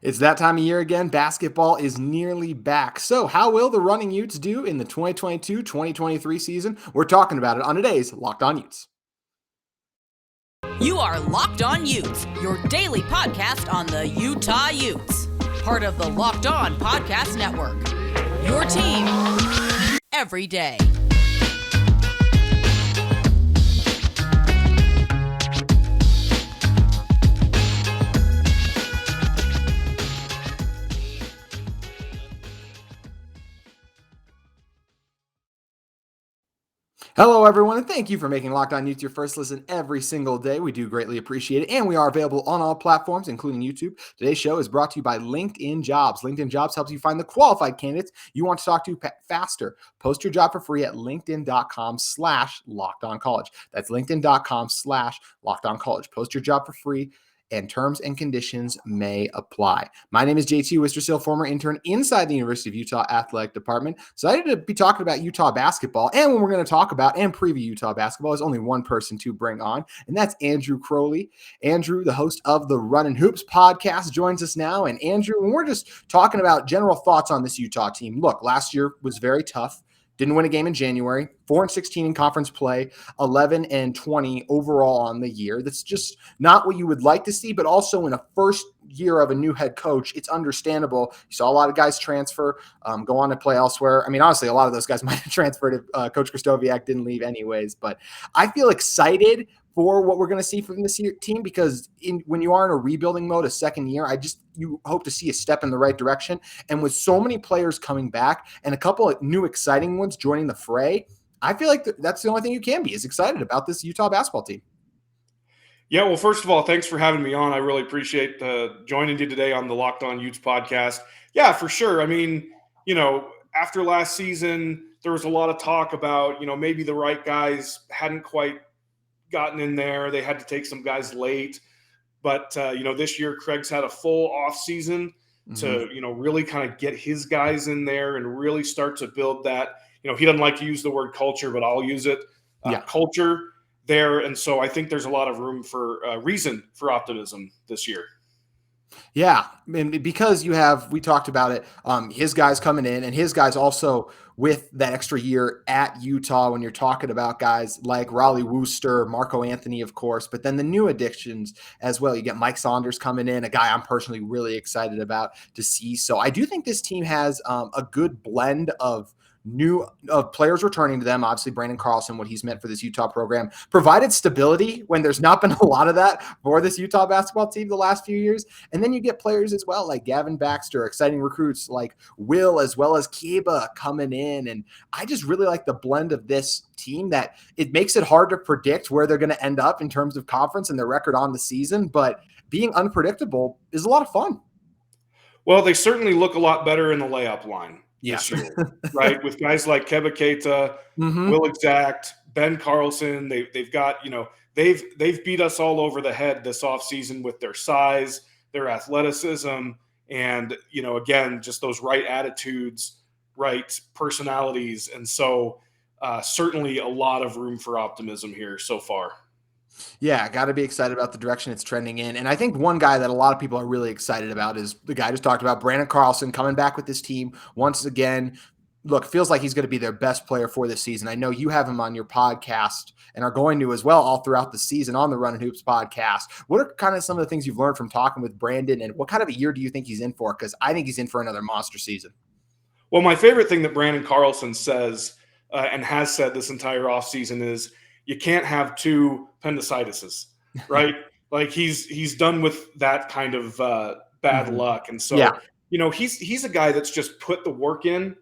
It's that time of year again. Basketball is nearly back. So, how will the Running Utes do in the 2022-2023 season? We're talking about it on today's Locked On Utes. You are Locked On Utes, your daily podcast on the Utah Utes. Part of the Locked On Podcast Network. Your team every day. Hello, everyone, and thank you for making Locked On Utes your first listen every single day. We do greatly appreciate it, and we are available on all platforms, including YouTube. Today's show is brought to you by LinkedIn Jobs. LinkedIn Jobs helps you find the qualified candidates you want to talk to faster. Post your job for free at linkedin.com/LockedOnCollege. That's linkedin.com/LockedOnCollege. Post your job for free, and terms and conditions may apply. My name is JT Wistrcill, former intern inside the University of Utah Athletic Department. Excited to be talking about Utah basketball. And when we're going to talk about and preview Utah basketball, there's only one person to bring on, and that's Andrew Crowley. Andrew, the host of the Running Utes podcast, joins us now. And Andrew, when we're just talking about general thoughts on this Utah team, look, last year was very tough. Didn't win a game in January, 4-16 in conference play, 11-20 overall on the year. That's just not what you would like to see, but also in a first year of a new head coach, it's understandable. You saw a lot of guys transfer, go on to play elsewhere. I mean, honestly, a lot of those guys might have transferred if Coach Krzyzewski didn't leave anyways, but I feel excited for what we're going to see from this team because when you are in a rebuilding mode, a second year, you hope to see a step in the right direction. And with so many players coming back and a couple of new exciting ones joining the fray, I feel like that's the only thing you can be is excited about this Utah basketball team. Yeah, well, first of all, thanks for having me on. I really appreciate joining you today on the Locked On Utes podcast. Yeah, for sure. I mean, after last season, there was a lot of talk about, maybe the right guys hadn't quite gotten in there. They had to take some guys late. But, this year Craig's had a full off season to, really kind of get his guys in there and really start to build that. He doesn't like to use the word culture, but I'll use it. Culture there. And so I think there's a lot of room for reason for optimism this year. Yeah, and because we talked about it, his guys coming in and his guys also with that extra year at Utah when you're talking about guys like Raleigh Worcester, Marco Anthony, of course, but then the new additions as well. You get Mike Saunders coming in, a guy I'm personally really excited about to see. So I do think this team has a good blend of new players returning to them. Obviously, Brandon Carlson, what he's meant for this Utah program, provided stability when there's not been a lot of that for this Utah basketball team the last few years. And then you get players as well like Gavin Baxter, exciting recruits like Will, as well as Kiba coming in. And I just really like the blend of this team that it makes it hard to predict where they're going to end up in terms of conference and their record on the season. But being unpredictable is a lot of fun. Well, they certainly look a lot better in the layup line. Yes. This year, right? With guys like Keba Keita, Will Exact, Ben Carlson, they've got, they've beat us all over the head this offseason with their size, their athleticism, and, again, just those right attitudes, right personalities. And so certainly a lot of room for optimism here so far. Yeah, got to be excited about the direction it's trending in. And I think one guy that a lot of people are really excited about is the guy I just talked about, Brandon Carlson, coming back with this team once again. Look, feels like he's going to be their best player for this season. I know you have him on your podcast and are going to as well all throughout the season on the Running Utes podcast. What are kind of some of the things you've learned from talking with Brandon, and what kind of a year do you think he's in for? Because I think he's in for another monster season. Well, my favorite thing that Brandon Carlson says and has said this entire offseason is you can't have two appendicitis, right? Like he's done with that kind of bad luck. And so, he's a guy that's just put the work in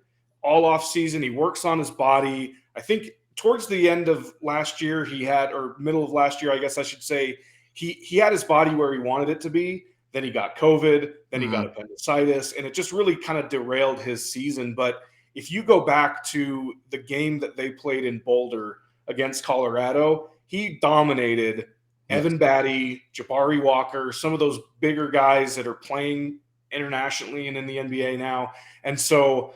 all off season. He works on his body. I think towards the end of last year or middle of last year, I guess I should say, he had his body where he wanted it to be. Then he got COVID, then he got appendicitis, and it just really kind of derailed his season. But if you go back to the game that they played in Boulder against Colorado, he dominated Evan Batty, Jabari Walker, some of those bigger guys that are playing internationally and in the NBA now. And so,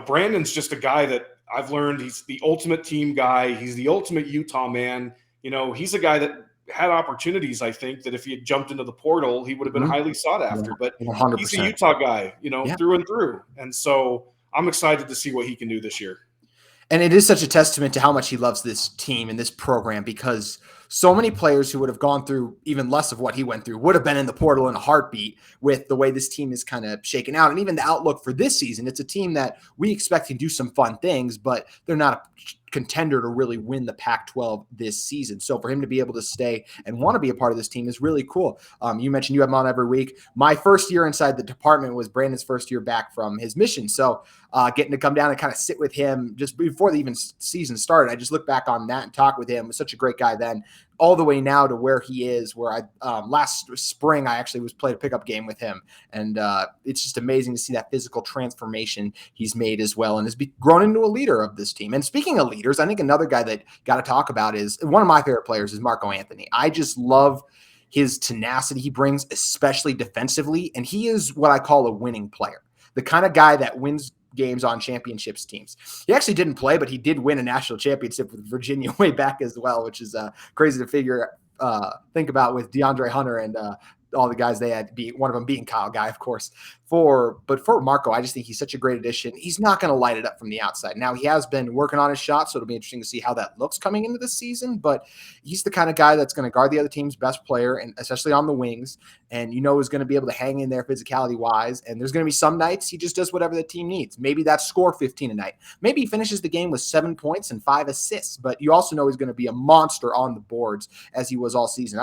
Brandon's just a guy that I've learned he's the ultimate team guy. He's the ultimate Utah man. He's a guy that had opportunities, I think, that if he had jumped into the portal, he would have been highly sought after. Yeah, but 100%. he's a Utah guy, Yeah. through and through. And so I'm excited to see what he can do this year. And it is such a testament to how much he loves this team and this program, because so many players who would have gone through even less of what he went through would have been in the portal in a heartbeat with the way this team is kind of shaken out. And even the outlook for this season, it's a team that we expect to do some fun things, but they're not a contender to really win the Pac-12 this season. So for him to be able to stay and want to be a part of this team is really cool. You mentioned you have him on every week. My first year inside the department was Brandon's first year back from his mission. So getting to come down and kind of sit with him just before the even season started, I just look back on that and talk with him. Was such a great guy then, all the way now to where he is, where I last spring I actually played a pickup game with him, and it's just amazing to see that physical transformation he's made as well, and has grown into a leader of this team. And speaking of leaders, I think another guy that got to talk about is one of my favorite players is Marco Anthony. I just love his tenacity he brings, especially defensively, and he is what I call a winning player, the kind of guy that wins games on championships teams. He actually didn't play, but he did win a national championship with Virginia way back as well, which is crazy to think about with DeAndre Hunter and all the guys they had, one of them being Kyle Guy, of course. But for Marco, I just think he's such a great addition. He's not going to light it up from the outside. Now, he has been working on his shot, so it'll be interesting to see how that looks coming into the season, but he's the kind of guy that's going to guard the other team's best player, and especially on the wings, and is going to be able to hang in there physicality-wise, and there's going to be some nights he just does whatever the team needs. Maybe that's score 15 a night. Maybe he finishes the game with 7 points and 5 assists, but you also know he's going to be a monster on the boards as he was all season.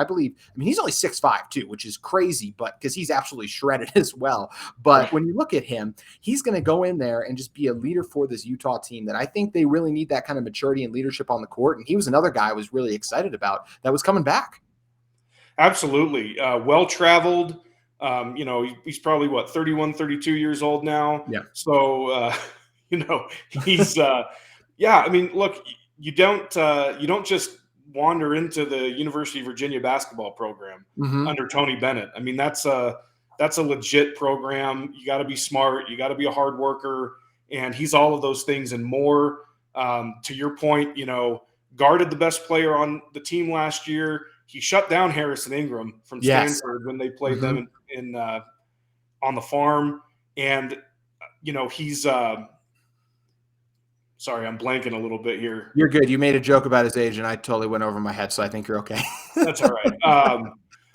He's only 6'5", too, which is crazy, but because he's absolutely shredded as well. But when you look at him, he's going to go in there and just be a leader for this Utah team that I think they really need, that kind of maturity and leadership on the court. And he was another guy I was really excited about that was coming back. Absolutely. Well-traveled. He's probably 31, 32 years old now. Yeah. So, he's look, you don't just wander into the University of Virginia basketball program under Tony Bennett. That's a legit program. You got to be smart. You got to be a hard worker. And he's all of those things and more. To your point, guarded the best player on the team last year. He shut down Harrison Ingram from Stanford when they played them in on the farm. And, he's sorry, I'm blanking a little bit here. You're good. You made a joke about his age, and I totally went over my head, so I think you're okay. That's all right.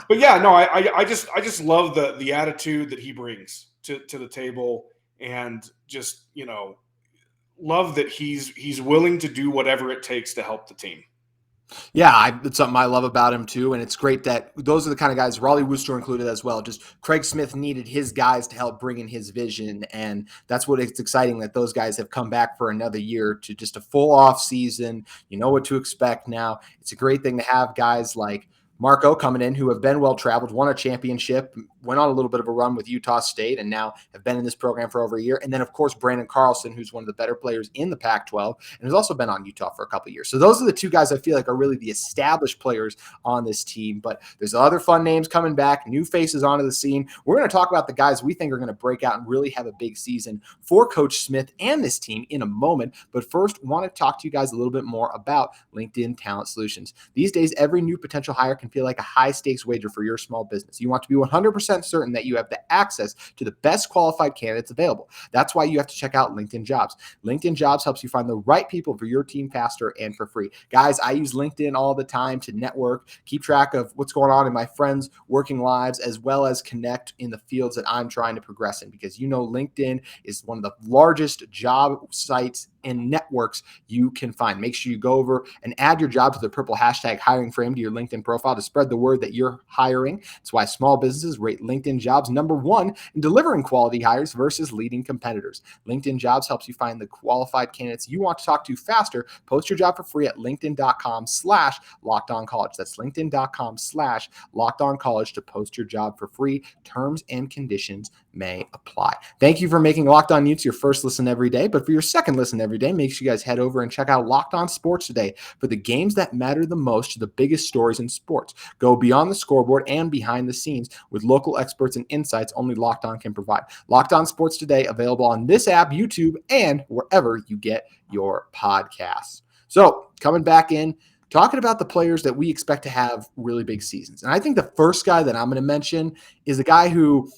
But yeah, no, I just love the attitude that he brings to the table, and just love that he's willing to do whatever it takes to help the team. Yeah, it's something I love about him too, and it's great that those are the kind of guys, Raleigh Wistrcill included as well. Just Craig Smith needed his guys to help bring in his vision, and that's what it's exciting that those guys have come back for another year to just a full off season. You know what to expect now. It's a great thing to have guys like Marco coming in, who have been well-traveled, won a championship, went on a little bit of a run with Utah State, and now have been in this program for over a year. And then, of course, Brandon Carlson, who's one of the better players in the Pac-12 and has also been on Utah for a couple of years. So those are the two guys I feel like are really the established players on this team. But there's other fun names coming back, new faces onto the scene. We're going to talk about the guys we think are going to break out and really have a big season for Coach Smith and this team in a moment. But first, want to talk to you guys a little bit more about LinkedIn Talent Solutions. These days, every new potential hire can feel like a high-stakes wager for your small business. You want to be 100% certain that you have the access to the best qualified candidates available. That's why you have to check out LinkedIn Jobs. LinkedIn Jobs helps you find the right people for your team faster and for free. Guys, I use LinkedIn all the time to network, keep track of what's going on in my friends' working lives, as well as connect in the fields that I'm trying to progress in, because LinkedIn is one of the largest job sites and networks you can find. Make sure you go over and add your job to the purple hashtag hiring frame to your LinkedIn profile to spread the word that you're hiring. That's why small businesses rate LinkedIn Jobs #1 in delivering quality hires versus leading competitors. LinkedIn Jobs helps you find the qualified candidates you want to talk to faster. Post your job for free at linkedin.com/lockedoncollege. That's linkedin.com/lockedoncollege to post your job for free. Terms and conditions may apply. Thank you for making Locked On Utes your first listen every day. But for your second listen every day, make sure you guys head over and check out Locked On Sports Today for the games that matter the most to the biggest stories in sports. Go beyond the scoreboard and behind the scenes with local experts and insights only Locked On can provide. Locked On Sports Today, available on this app, YouTube, and wherever you get your podcasts. So coming back in, talking about the players that we expect to have really big seasons. And I think the first guy that I'm going to mention is a guy who,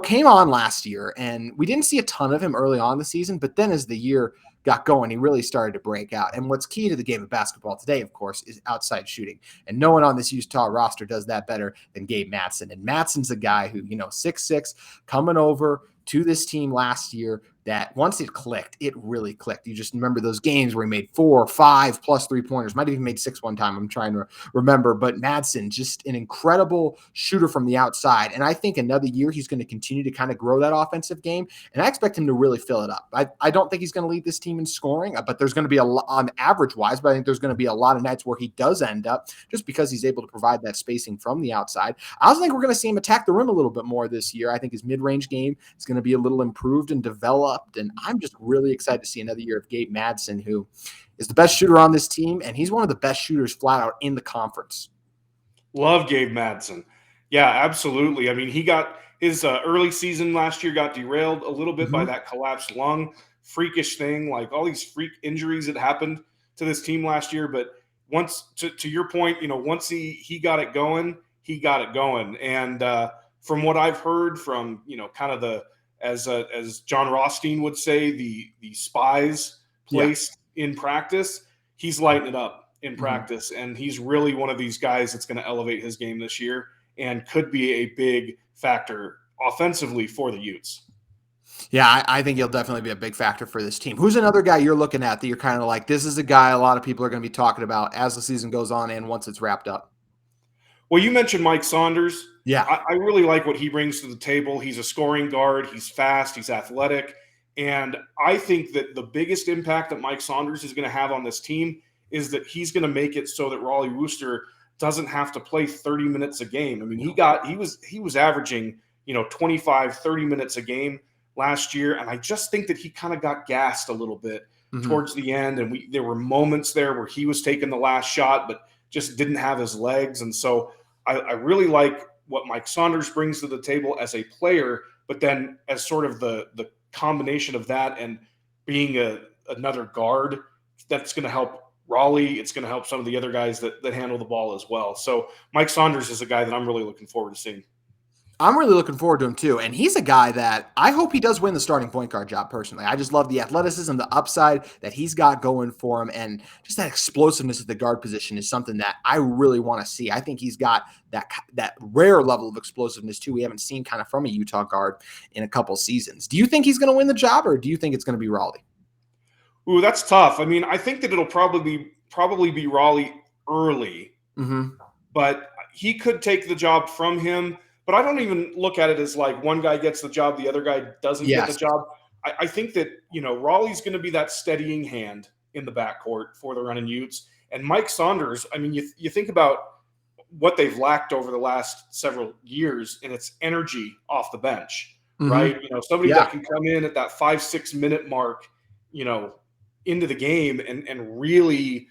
came on last year, and we didn't see a ton of him early on in the season, but then as the year got going, he really started to break out. And what's key to the game of basketball today, of course, is outside shooting. And no one on this Utah roster does that better than Gabe Madsen. And Madsen's a guy who, 6'6", coming over to this team last year, that once it clicked, it really clicked. You just remember those games where he made 4 or 5 plus 3-pointers, might have even made 6 one time. I'm trying to remember, but Madsen, just an incredible shooter from the outside. And I think another year he's going to continue to kind of grow that offensive game. And I expect him to really fill it up. I don't think he's going to lead this team in scoring, but there's going to be a lot on average wise, but I think there's going to be a lot of nights where he does end up just because he's able to provide that spacing from the outside. I also think we're going to see him attack the rim a little bit more this year. I think his mid-range game is going to be a little improved and developed. And I'm just really excited to see another year of Gabe Madsen, who is the best shooter on this team, and he's one of the best shooters flat out in the conference. Love Gabe Madsen. Yeah, absolutely. I mean, he got his early season last year got derailed a little bit by that collapsed lung, freakish thing, like all these freak injuries that happened to this team last year. But once, to your point, once he got it going, he got it going. And from what I've heard from, kind of the, as John Rothstein would say, the spies placed in practice, he's lighting it up in practice. And he's really one of these guys that's going to elevate his game this year and could be a big factor offensively for the Utes. Yeah, I think he'll definitely be a big factor for this team. Who's another guy you're looking at that you're kind of like, this is a guy a lot of people are going to be talking about as the season goes on and once it's wrapped up? Well, you mentioned Mike Saunders. Yeah. I really like what he brings to the table. He's a scoring guard. He's fast. He's athletic. And I think that the biggest impact that Mike Saunders is going to have on this team is that he's going to make it so that Raleigh Worcester doesn't have to play 30 minutes a game. I mean, he was averaging, 25, 30 minutes a game last year. And I just think that he kind of got gassed a little bit towards the end. And there were moments there where he was taking the last shot, but just didn't have his legs. And so I really like what Mike Saunders brings to the table as a player, but then as sort of the combination of that and being another guard, that's going to help Raleigh. It's going to help some of the other guys that handle the ball as well. So Mike Saunders is a guy that I'm really looking forward to seeing. I'm really looking forward to him too. And he's a guy that I hope he does win the starting point guard job personally. I just love the athleticism, the upside that he's got going for him. And just that explosiveness at the guard position is something that I really want to see. I think he's got that rare level of explosiveness too. We haven't seen kind of from a Utah guard in a couple seasons. Do you think he's going to win the job, or do you think it's going to be Raleigh? Ooh, that's tough. I mean, I think that it'll probably be Raleigh early, but he could take the job from him. But I don't even look at it as like one guy gets the job, the other guy doesn't get the job. I think that, Raleigh's going to be that steadying hand in the backcourt for the Running Utes. And Mike Saunders, I mean, you think about what they've lacked over the last several years, and it's energy off the bench, right? Somebody that can come in at that 5-6 minute mark, into the game and really,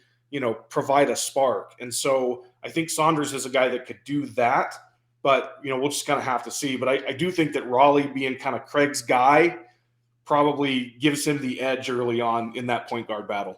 provide a spark. And so I think Saunders is a guy that could do that. But, we'll just kind of have to see. But I do think that Raleigh being kind of Craig's guy probably gives him the edge early on in that point guard battle.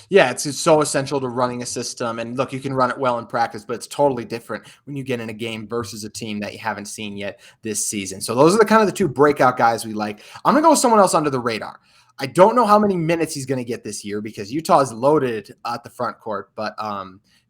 Yeah, it's so essential to running a system. And look, you can run it well in practice, but it's totally different when you get in a game versus a team that you haven't seen yet this season. So those are the two breakout guys we like. I'm going to go with someone else under the radar. I don't know how many minutes he's going to get this year because Utah is loaded at the front court, but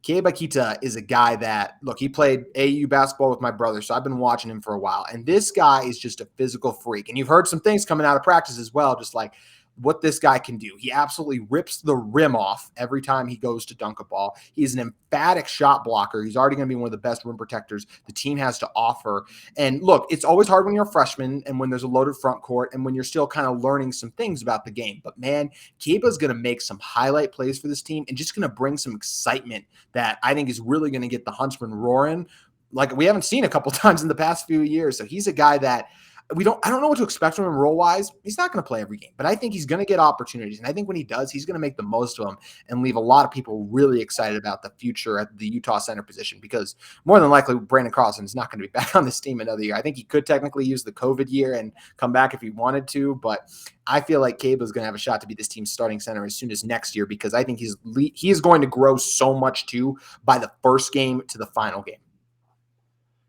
Kei Bakita is a guy that, look, he played AAU basketball with my brother, so I've been watching him for a while. And this guy is just a physical freak. And you've heard some things coming out of practice as well, just like what this guy can do. He absolutely rips the rim off every time he goes to dunk a ball. He's an emphatic shot blocker. He's already going to be one of the best rim protectors the team has to offer. And look, it's always hard when you're a freshman and when there's a loaded front court and when you're still kind of learning some things about the game. But man, Keba's going to make some highlight plays for this team and just going to bring some excitement that I think is really going to get the Huntsman roaring like we haven't seen a couple times in the past few years. So he's a guy that I don't know what to expect from him role-wise. He's not going to play every game, but I think he's going to get opportunities. And I think when he does, he's going to make the most of them and leave a lot of people really excited about the future at the Utah center position, because more than likely Brandon Carlson is not going to be back on this team another year. I think he could technically use the COVID year and come back if he wanted to, but I feel like Cable is going to have a shot to be this team's starting center as soon as next year, because I think he is going to grow so much too by the first game to the final game.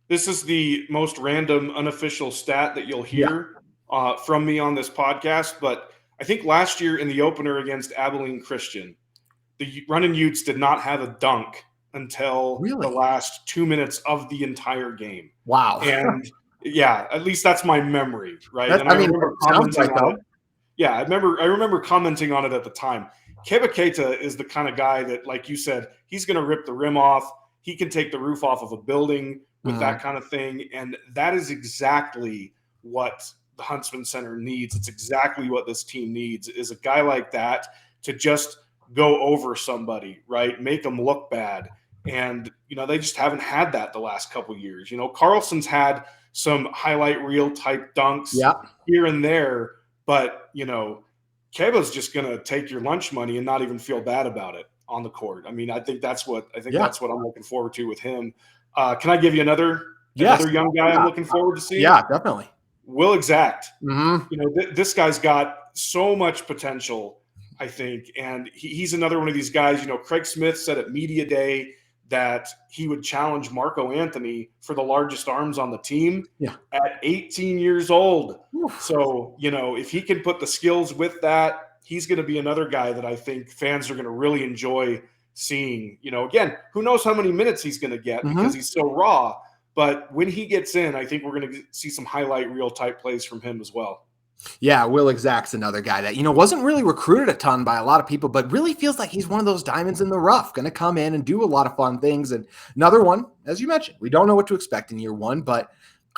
This is the most random unofficial stat that you'll hear from me on this podcast, but I think last year in the opener against Abilene Christian, the Running Utes did not have a dunk until the last 2 minutes of the entire game. Wow. And yeah, at least that's my memory, right? And I remember commenting on it. Yeah, I remember commenting on it at the time. Keba Keita is the kind of guy that, like you said, he's going to rip the rim off. He can take the roof off of a building with that kind of thing. And that is exactly what the Huntsman Center needs. It's exactly what this team needs, is a guy like that to just go over somebody, right? Make them look bad. And, they just haven't had that the last couple of years. Carlson's had some highlight reel type dunks here and there, but, Keba's just going to take your lunch money and not even feel bad about it on the court. I mean, I think that's what I'm looking forward to with him. Can I give you another young guy I'm looking forward to seeing? Yeah, definitely. Will Exact. This guy's got so much potential, I think, and he's another one of these guys. Craig Smith said at Media Day that he would challenge Marco Anthony for the largest arms on the team at 18 years old. Oof. So, if he can put the skills with that, he's going to be another guy that I think fans are going to really enjoy seeing. Again, who knows how many minutes he's going to get because he's so raw. But when he gets in, I think we're going to see some highlight reel type plays from him as well. Yeah, Will Exact's another guy that, wasn't really recruited a ton by a lot of people, but really feels like he's one of those diamonds in the rough, going to come in and do a lot of fun things. And another one, as you mentioned, we don't know what to expect in year one, but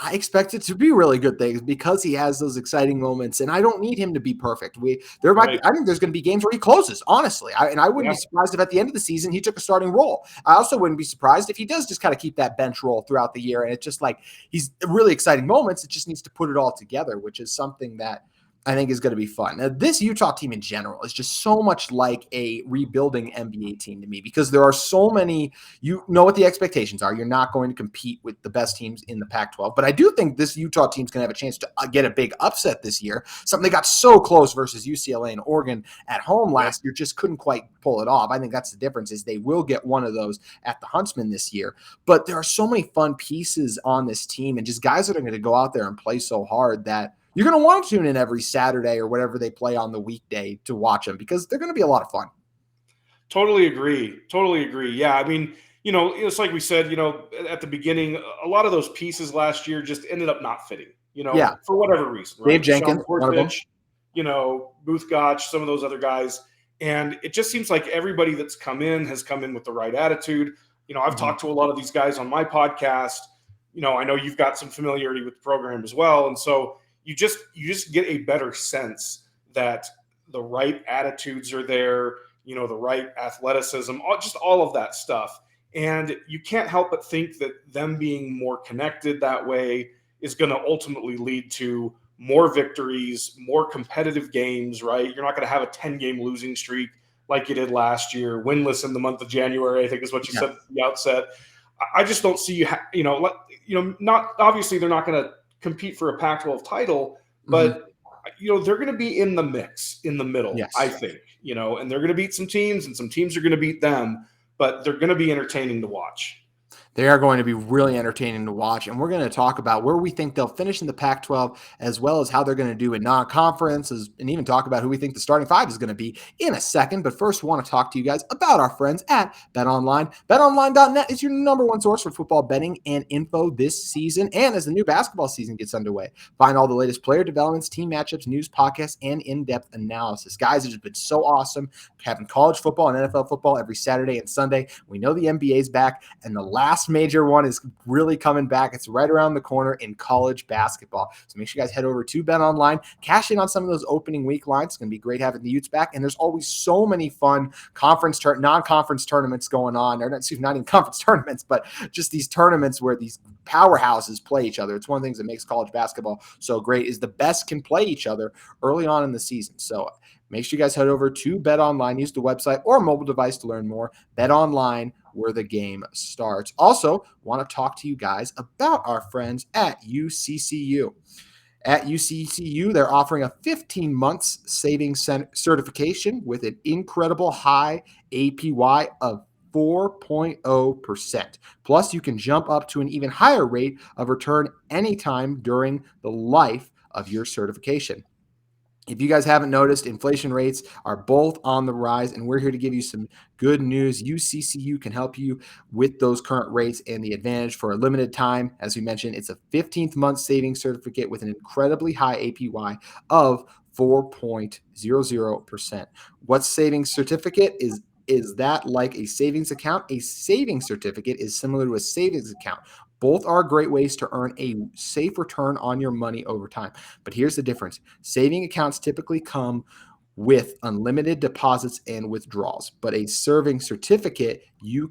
I expect it to be really good things because he has those exciting moments, and I don't need him to be perfect. I think there's going to be games where he closes, honestly. I wouldn't be surprised if at the end of the season he took a starting role. I also wouldn't be surprised if he does just kind of keep that bench role throughout the year, and it's just like he's really exciting moments. It just needs to put it all together, which is something that I think is going to be fun. Now, this Utah team in general is just so much like a rebuilding NBA team to me because there are so many, what the expectations are. You're not going to compete with the best teams in the Pac-12, but I do think this Utah team's going to have a chance to get a big upset this year. Something they got so close versus UCLA and Oregon at home last year, just couldn't quite pull it off. I think that's the difference is they will get one of those at the Huntsman this year, but there are so many fun pieces on this team and just guys that are going to go out there and play so hard that you're going to want to tune in every Saturday or whatever they play on the weekday to watch them because they're going to be a lot of fun. Totally agree. Yeah, I mean, it's like we said, at the beginning, a lot of those pieces last year just ended up not fitting, for whatever reason. Right? Dave Jenkins, Booth Gotch, some of those other guys. And it just seems like everybody that's come in has come in with the right attitude. I've talked to a lot of these guys on my podcast. I know you've got some familiarity with the program as well. And so you just get a better sense that the right attitudes are there, the right athleticism, all of that stuff. And you can't help but think that them being more connected that way is going to ultimately lead to more victories, more competitive games, right? You're not going to have a 10-game losing streak like you did last year, winless in the month of January, I think is what you said at the outset. I just don't see not obviously they're not going to compete for a Pac-12 title, but they're going to be in the mix in the middle, I think, and they're going to beat some teams and some teams are going to beat them, but they're going to be entertaining to watch. They are going to be really entertaining to watch, and we're going to talk about where we think they'll finish in the Pac-12 as well as how they're going to do in non-conferences and even talk about who we think the starting five is going to be in a second. But first, we want to talk to you guys about our friends at BetOnline. BetOnline.net is your number one source for football betting and info this season and as the new basketball season gets underway. Find all the latest player developments, team matchups, news, podcasts, and in-depth analysis. Guys, it has been so awesome having college football and NFL football every Saturday and Sunday. We know the NBA's back, and the last last major one is really coming back. It's right around the corner in college basketball. So make sure you guys head over to BetOnline, cash in on some of those opening week lines. It's going to be great having the Utes back. And there's always so many fun non-conference tournaments going on. Or not even conference tournaments, but just these tournaments where these powerhouses play each other. It's one of the things that makes college basketball so great is the best can play each other early on in the season. So make sure you guys head over to BetOnline, use the website or mobile device to learn more. BetOnline, where the game starts. Also, want to talk to you guys about our friends at UCCU. At UCCU, they're offering a 15 months savings certification with an incredible high APY of 4.0%. Plus, you can jump up to an even higher rate of return anytime during the life of your certification. If you guys haven't noticed, inflation rates are both on the rise, and we're here to give you some good news. UCCU can help you with those current rates and the advantage for a limited time. As we mentioned, it's a 15th month savings certificate with an incredibly high APY of 4.00%. What savings certificate is that like a savings account? A savings certificate is similar to a savings account. Both are great ways to earn a safe return on your money over time. But here's the difference. Saving accounts typically come with unlimited deposits and withdrawals. But a savings certificate, you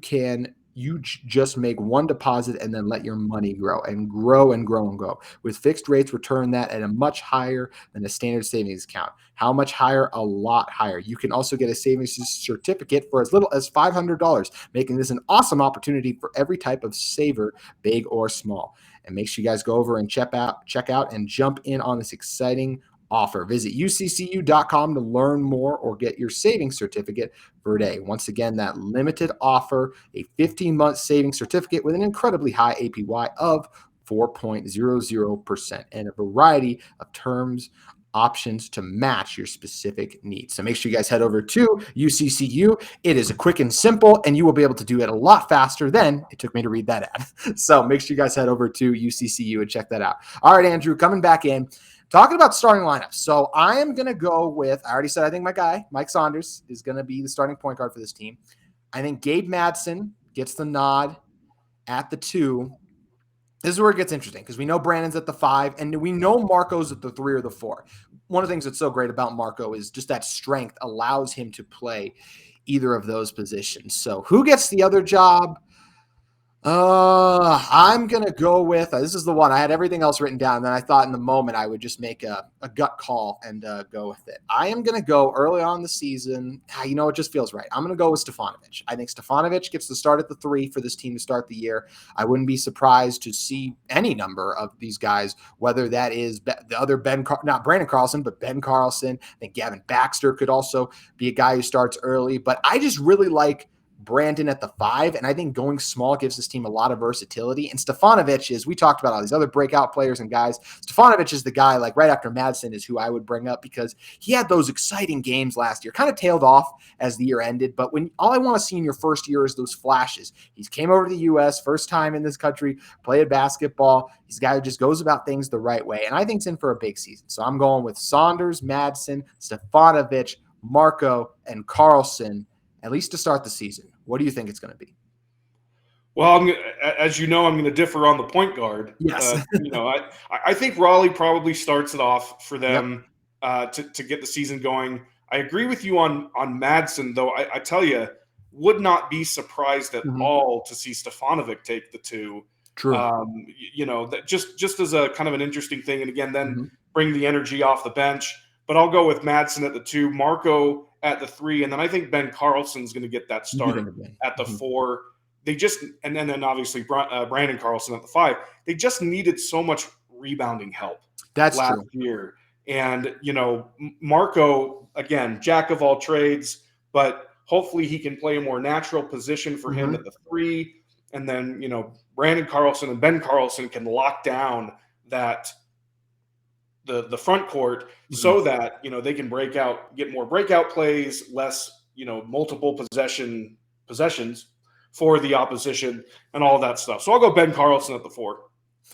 just make one deposit and then let your money grow and grow and grow and grow. With fixed rates, return that at a much higher than a standard savings account. How much higher? A lot higher. You can also get a savings certificate for as little as $500, making this an awesome opportunity for every type of saver, big or small. And make sure you guys go over and check out and jump in on this exciting offer. Visit uccu.com to learn more or get your savings certificate for a day. Once again, that limited offer, a 15-month savings certificate with an incredibly high APY of 4.00% and a variety of terms, options to match your specific needs. So make sure you guys head over to UCCU. It is a quick and simple, and you will be able to do it a lot faster than it took me to read that ad. So make sure you guys head over to UCCU and check that out. All right, Andrew, coming back in. Talking about starting lineups. So I am going to go with, I already said, I think my guy, Mike Saunders, is going to be the starting point guard for this team. I think Gabe Madsen gets the nod at the 2. This is where it gets interesting because we know Brandon's at the 5 and we know Marco's at the 3 or the 4. One of the things that's so great about Marco is just that strength allows him to play either of those positions. So who gets the other job? I'm going to go with, this is the one. I had everything else written down, and then I thought in the moment I would just make a gut call and go with it. I am going to go early on in the season. It just feels right. I'm going to go with Stefanovic. I think Stefanovic gets to start at the 3 for this team to start the year. I wouldn't be surprised to see any number of these guys, whether that is the other not Brandon Carlson, but Ben Carlson. I think Gavin Baxter could also be a guy who starts early, but I just really like Brandon at the 5, and I think going small gives this team a lot of versatility. And Stefanovic is, we talked about all these other breakout players and guys. Stefanovic is the guy, like right after Madsen, is who I would bring up because he had those exciting games last year, kind of tailed off as the year ended. But when all I want to see in your first year is those flashes. He came over to the U.S., first time in this country, played basketball. He's a guy who just goes about things the right way. And I think it's in for a big season. So I'm going with Saunders, Madsen, Stefanovic, Marco, and Carlson, at least to start the season. What do you think it's going to be? Well, as you know, I'm going to differ on the point guard. Yes. I think Raleigh probably starts it off for them to get the season going. I agree with you on Madsen, though. I tell you, would not be surprised at all to see Stefanovic take the 2. True. That just as a kind of an interesting thing. And again, then bring the energy off the bench. But I'll go with Madsen at the 2, Marco at the 3, and then I think Ben Carlson's going to get that start at the 4. They just, and then obviously Brandon Carlson at the 5. They just needed so much rebounding help. That's last true. year, and Marco, again, jack of all trades, but hopefully he can play a more natural position for him at the 3, and then Brandon Carlson and Ben Carlson can lock down that. The front court so that they can get more breakout plays, less multiple possessions for the opposition and all that stuff. So I'll go Ben Carlson at the 4.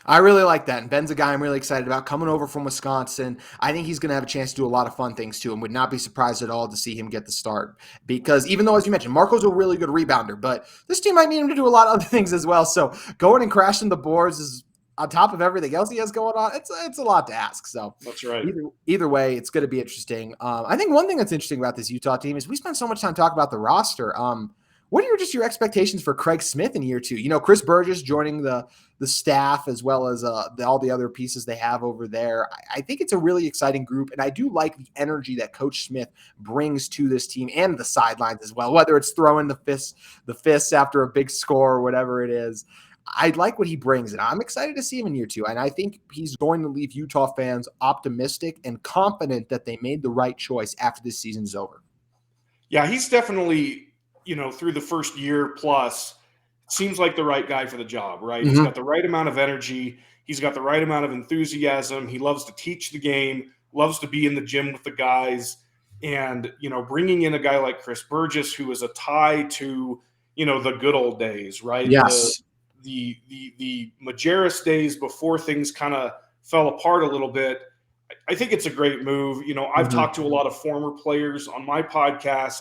I really like that. And Ben's a guy I'm really excited about coming over from Wisconsin. I think he's going to have a chance to do a lot of fun things too, and would not be surprised at all to see him get the start. Because even though, as you mentioned, Marco's a really good rebounder, but this team might need him to do a lot of other things as well. So going and crashing the boards is on top of everything else he has going on. It's a lot to ask. So That's right. Either way, it's going to be interesting. I think one thing that's interesting about this Utah team is we spent so much time talking about the roster. What are your expectations for Craig Smith in year two? Chris Burgess joining the staff as well as all the other pieces they have over there. I think it's a really exciting group, and I do like the energy that Coach Smith brings to this team and the sidelines as well, whether it's throwing the fists after a big score or whatever it is. I like what he brings, and I'm excited to see him in year two. And I think he's going to leave Utah fans optimistic and confident that they made the right choice after this season's over. Yeah, he's definitely, through the first year plus, seems like the right guy for the job, right? Mm-hmm. He's got the right amount of energy. He's got the right amount of enthusiasm. He loves to teach the game, loves to be in the gym with the guys. And, bringing in a guy like Chris Burgess, who is a tie to, the good old days, right? Yes. The Majerus days before things kind of fell apart a little bit. I think it's a great move. I've talked to a lot of former players on my podcast,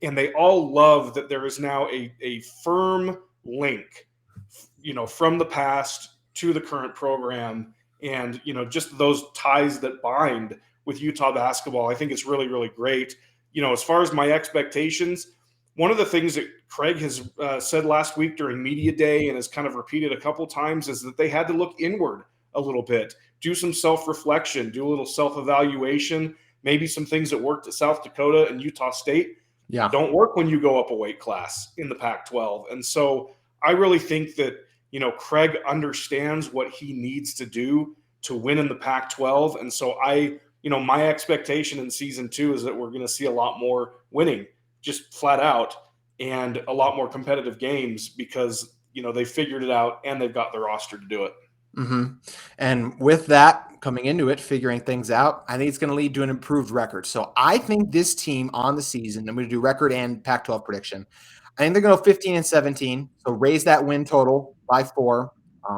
and they all love that there is now a firm link, from the past to the current program. And, just those ties that bind with Utah basketball, I think it's really, really great. As far as my expectations, one of the things that Craig has said last week during media day and has kind of repeated a couple times is that they had to look inward a little bit, do some self-reflection, do a little self-evaluation, maybe some things that worked at South Dakota and Utah State don't work when you go up a weight class in the Pac-12. And so I really think that, Craig understands what he needs to do to win in the Pac-12. And so my expectation in season 2 is that we're going to see a lot more winning, just flat out, and a lot more competitive games because, they figured it out and they've got the roster to do it. Mm-hmm. And with that coming into it, figuring things out, I think it's going to lead to an improved record. So I think this team on the season, I'm going to do record and Pac-12 prediction. I think they're going to go 15-17. So raise that win total by 4.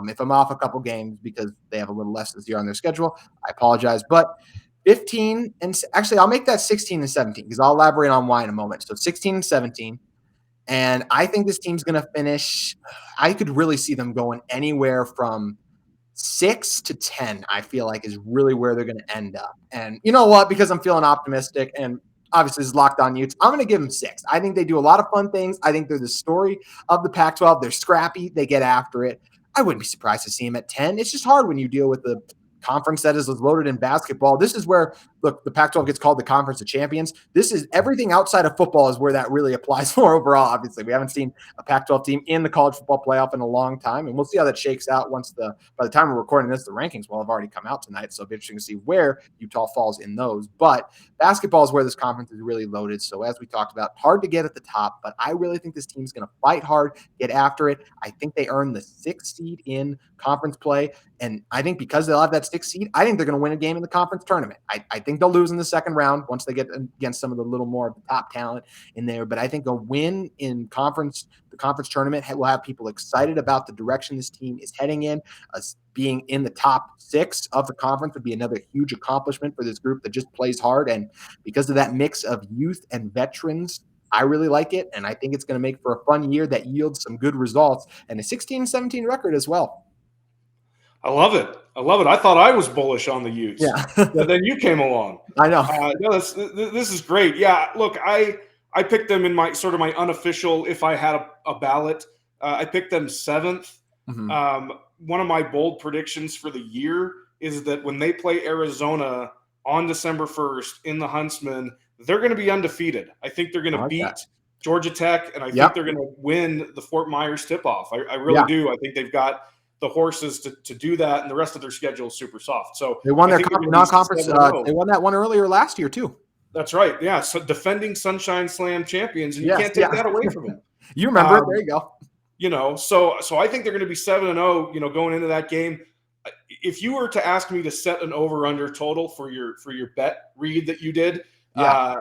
If I'm off a couple games because they have a little less this year on their schedule, I apologize. But 15 and actually I'll make that 16-17 because I'll elaborate on why in a moment. So 16-17. And I think this team's going to finish. I could really see them going anywhere from 6 to 10, I feel like is really where they're going to end up. And you know what? Because I'm feeling optimistic and obviously this is Locked On Utes, I'm going to give them 6. I think they do a lot of fun things. I think they're the story of the Pac-12. They're scrappy. They get after it. I wouldn't be surprised to see them at 10. It's just hard when you deal with the conference that is loaded in basketball. This is where, look, the Pac-12 gets called the Conference of Champions. This is everything outside of football is where that really applies more overall. Obviously, we haven't seen a Pac-12 team in the college football playoff in a long time, and we'll see how that shakes out by the time we're recording this, the rankings will have already come out tonight. So it'll be interesting to see where Utah falls in those. But basketball is where this conference is really loaded. So as we talked about, hard to get at the top, but I really think this team's going to fight hard, get after it. I think they earn the 6th seed in conference play. And I think because they'll have that 6th seed, I think they're going to win a game in the conference tournament. I think they'll lose in the second round once they get against some of the little more top talent in there. But I think a win in the conference tournament will have people excited about the direction this team is heading in. Being in the top 6 of the conference would be another huge accomplishment for this group that just plays hard. And because of that mix of youth and veterans, I really like it. And I think it's going to make for a fun year that yields some good results and a 16-17 record as well. I love it. I thought I was bullish on the Utes. Yeah. But then you came along. I know. No, this is great. Yeah, look, I picked them in my unofficial, if I had a ballot, I picked them 7th. Mm-hmm. One of my bold predictions for the year is that when they play Arizona on December 1st in the Huntsman, they're going to be undefeated. I think they're going to beat Georgia Tech, and I think they're going to win the Fort Myers tip-off. I really do. I think they've got the horses to do that, and the rest of their schedule is super soft. So they won their non-conference. They won that one earlier last year too. That's right. Yeah. So defending Sunshine Slam champions, and you can't take that away from them. You remember it. There you go. So I think they're going to be 7-0, going into that game. If you were to ask me to set an over-under total for your bet read that you did, I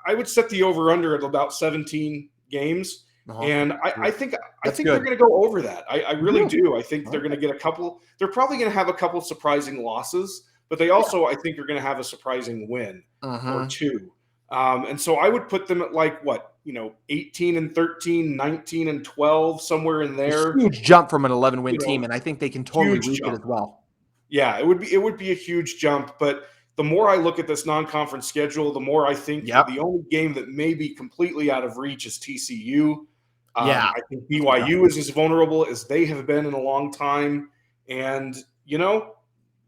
would set the over-under at about 17 games. And I think That's they're good. going to go over that. I really Really? do. I think they're going to get a couple. They're probably going to have a couple surprising losses, but they also, I think, are going to have a surprising win or two. And so I would put them at 18-13, 19-12, somewhere in there. Huge jump from an 11-win team, and I think they can totally reach it as well. Yeah, it would be a huge jump, but the more I look at this non-conference schedule, the more I think that the only game that may be completely out of reach is TCU. I think BYU is as vulnerable as they have been in a long time, and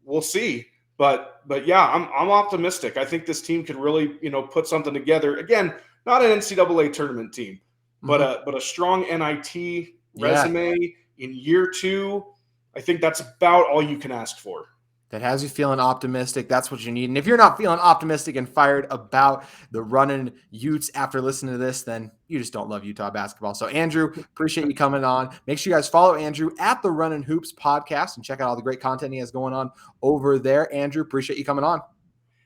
we'll see. But yeah, I'm optimistic. I think this team could really put something together. Again, not an NCAA tournament team, but a strong NIT resume in year 2. I think that's about all you can ask for. That has you feeling optimistic. That's what you need. And if you're not feeling optimistic and fired about the Running Utes after listening to this, then you just don't love Utah basketball. So, Andrew, appreciate you coming on. Make sure you guys follow Andrew at the Running Hoops podcast and check out all the great content he has going on over there. Andrew, appreciate you coming on.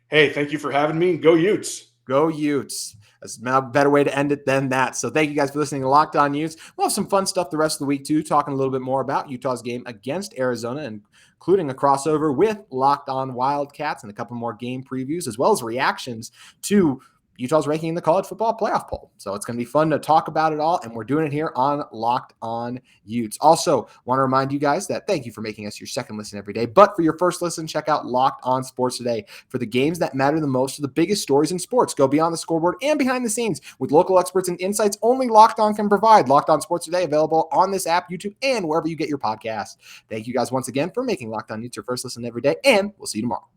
Hey, thank you for having me. Go Utes. Go Utes. There's no better way to end it than that. So thank you guys for listening to Locked On Utes. We'll have some fun stuff the rest of the week too, talking a little bit more about Utah's game against Arizona, and including a crossover with Locked On Wildcats and a couple more game previews, as well as reactions to Utah's ranking in the college football playoff poll. So it's going to be fun to talk about it all, and we're doing it here on Locked On Utes. Also, want to remind you guys that thank you for making us your second listen every day. But for your first listen, check out Locked On Sports Today for the games that matter the most to the biggest stories in sports. Go beyond the scoreboard and behind the scenes with local experts and insights only Locked On can provide. Locked On Sports Today, available on this app, YouTube, and wherever you get your podcasts. Thank you guys once again for making Locked On Utes your first listen every day, and we'll see you tomorrow.